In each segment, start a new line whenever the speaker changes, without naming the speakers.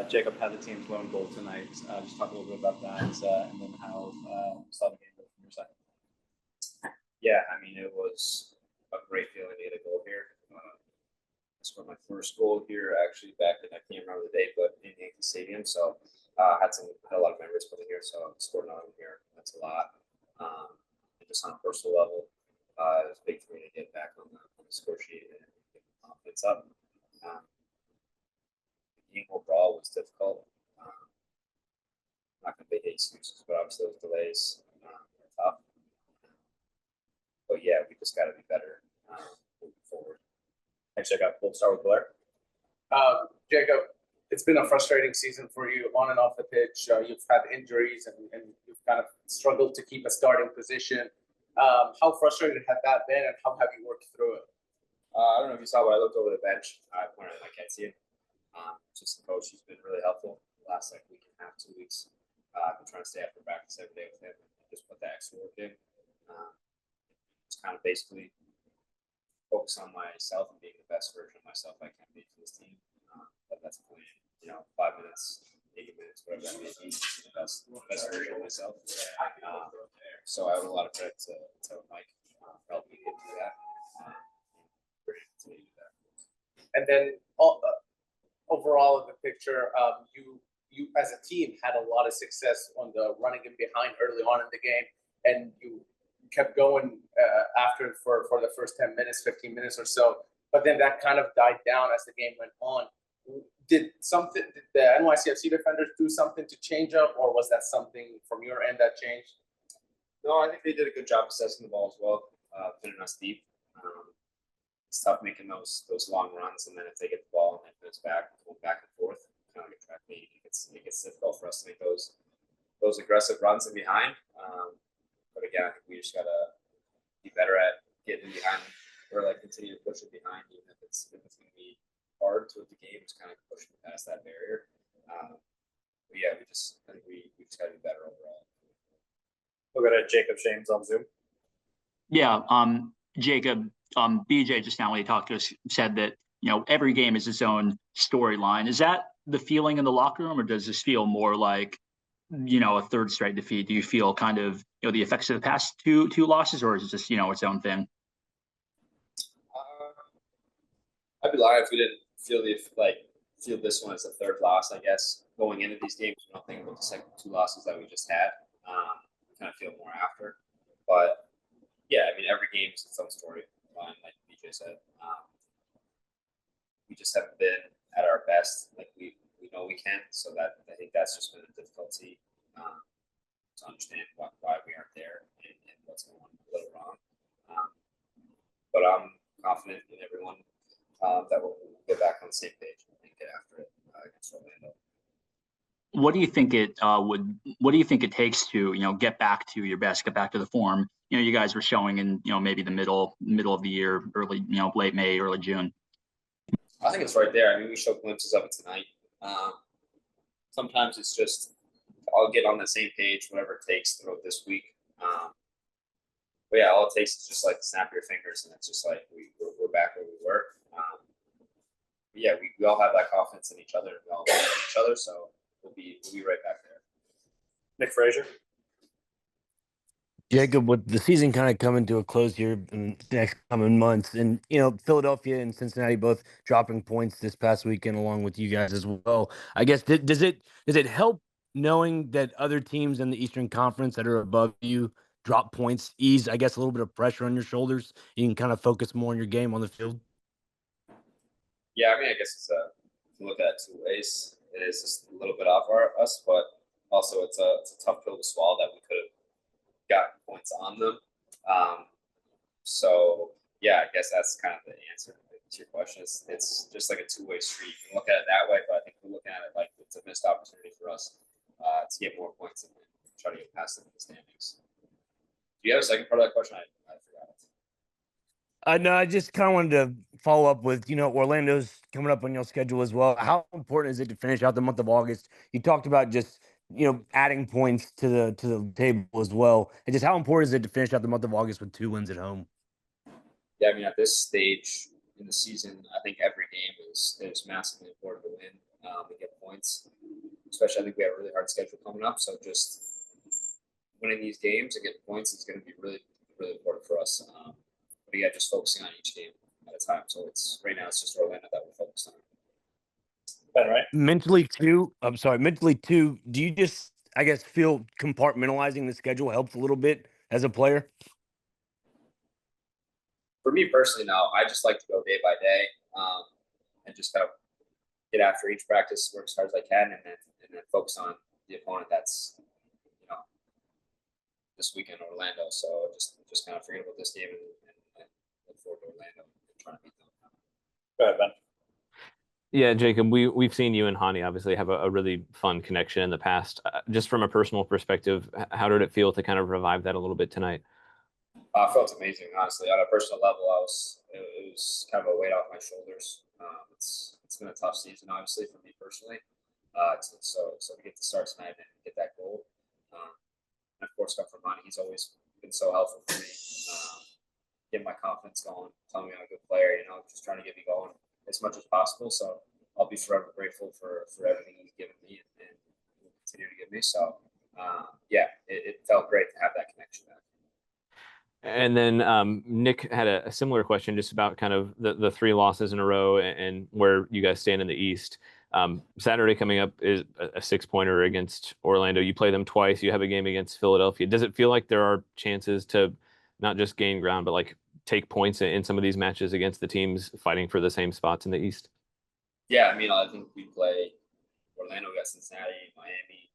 Jacob had the team's lone goal tonight. Just talk a little bit about that, and then how you saw the game go from your side.
Yeah, I mean, it was a great feeling to get a goal here. I scored my first goal here actually back in, I can't remember the date, but in Yankee Stadium. So had a lot of memories coming here. So scored another one here. That's a lot. And just on a personal level, it was big for me to get back on the score sheet and get the confidence up. The game overall was difficult. I'm not going to make excuses, but obviously those delays are tough. But yeah, we just got to be better moving forward.
Thanks, Jacob. We'll start with Blair.
Jacob, it's been a frustrating season for you on and off the pitch. You've had injuries and you've kind of struggled to keep a starting position. How frustrated has that been, and how have you worked through it?
I don't know if you saw, but I looked over the bench. I pointed at my can't see him. Just the coach, he's been really helpful the last week and a half, 2 weeks. I've been trying to stay after practice every day with him and just put that extra work in. It's kind of basically focus on myself and being the best version of myself I can be for this team. But that's a plan. 5 minutes, 80 minutes, whatever that may be, the best version of myself. So I owe a lot of credit to Mike for helping me get through that. We're going to continue to do that.
And then overall in the picture, you as a team had a lot of success on the running in behind early on in the game, and you kept going after for the first 10 minutes, 15 minutes or so. But then that kind of died down as the game went on. Did the NYCFC defenders do something to change up, or was that something from your end that changed?
No, I think they did a good job assessing the ball as well, pinning us deep. It's tough making those long runs, and then if they get the ball and they pin us back, going back and forth, kind of like a track meet, it gets difficult for us to make those aggressive runs in behind. But again, I think we just gotta be better at getting behind or continue to push it behind, even if it's going to be hard to the game. Just kind of pushing past that barrier. But yeah, I think we just gotta be better overall.
We'll go to Jacob Shames on Zoom.
Yeah, Jacob, BJ just now when he talked to us said that every game is its own storyline. Is that the feeling in the locker room, or does this feel more like a third straight defeat? Do you feel kind of the effects of the past two losses, or is it just its own thing?
I'd be lying if we didn't feel this one as a third loss. I guess going into these games, we don't think about the second two losses that we just had. Kind of feel more after, but yeah, I mean every game is its own story. Like BJ said, we just haven't been at our best. We know we can, so that I think that's just been a difficulty to understand why we aren't there and what's going a little wrong. But I'm confident in everyone that we'll get back on the same page and get after it against Orlando.
What do you think What do you think it takes to get back to your best, get back to the form you guys were showing in maybe the middle of the year, early late May, early June?
I think it's right there. I mean, we showed glimpses of it tonight. Sometimes it's just I'll get on the same page, whatever it takes throughout this week. But yeah, all it takes is just snap your fingers, and it's just we're back where we were. But yeah, we all have that confidence in each other, and we all believe in each other, so we'll be right back there.
Nick Frazier.
Jacob, with the season kind of coming to a close here in the next coming months, and Philadelphia and Cincinnati both dropping points this past weekend along with you guys as well. I guess does it help knowing that other teams in the Eastern Conference that are above you drop points, ease I guess a little bit of pressure on your shoulders? You can kind of focus more on your game on the field.
Yeah, I mean, I guess it's if you look at it 2 ways. It is just a little bit off us, but also it's a tough pill to swallow that we could have gotten points on them. So yeah, I guess that's kind of the answer to your question. It's just like a two-way street. You can look at it that way, but I think we're looking at it like it's a missed opportunity for us to get more points and try to get past them in the standings. Do you have a second part of that question? I forgot it.
No, I just kind of wanted to follow up with, Orlando's coming up on your schedule as well. How important is it to finish out the month of August? You talked about just, adding points to the table as well. And just how important is it to finish out the month of August with 2 wins at home?
Yeah, I mean, at this stage in the season, I think every game is massively important to win. and get points. Especially, I think we have a really hard schedule coming up. So just winning these games and getting points is going to be really, really important for us. But yeah, just focusing on each game at a time. So right now it's just Orlando that we're focused on.
Ben, right?
Mentally too, do you just, I guess, feel compartmentalizing the schedule helps a little bit as a player?
For me personally, no, I just like to go day by day, and just kind of get after each practice, work as hard as I can, and then focus on the opponent that's, this weekend in Orlando. So just kind of forget about this game and look forward to Orlando and trying to beat them.
Go ahead, Ben.
Yeah, Jacob, we've seen you and Hani obviously have a really fun connection in the past. Just from a personal perspective, how did it feel to kind of revive that a little bit tonight?
I felt amazing, honestly. On a personal level, it was kind of a weight off my shoulders. It's been a tough season, obviously, for me personally. So to get to start tonight and get that goal, and of course, come from Hani. He's always been so helpful for me, getting my confidence going, telling me I'm a good player. Just trying to get me going as much as possible. So I'll be forever grateful for everything he's given me and will continue to give me. So yeah, it felt great to have that connection back.
And then Nick had a similar question just about kind of the 3 losses in a row and where you guys stand in the East. Saturday coming up is a 6-pointer against Orlando. You play them twice. You have a game against Philadelphia. Does it feel like there are chances to not just gain ground, but like take points in some of these matches against the teams fighting for the same spots in the East?
Yeah, I think we play Orlando, we got Cincinnati, Miami,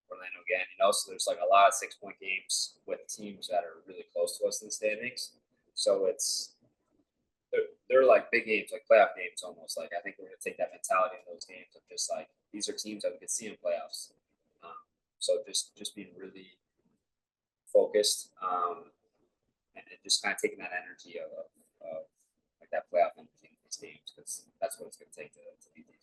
Orlando again, so there's like a lot of 6-point games with teams that are really close to us in the standings. So they're like big games, like playoff games almost. Like I think we're gonna take that mentality in those games of just like these are teams that we could see in playoffs. So just being really focused, and just kind of taking that energy of like that playoff energy in these games, because that's what it's gonna take to beat these.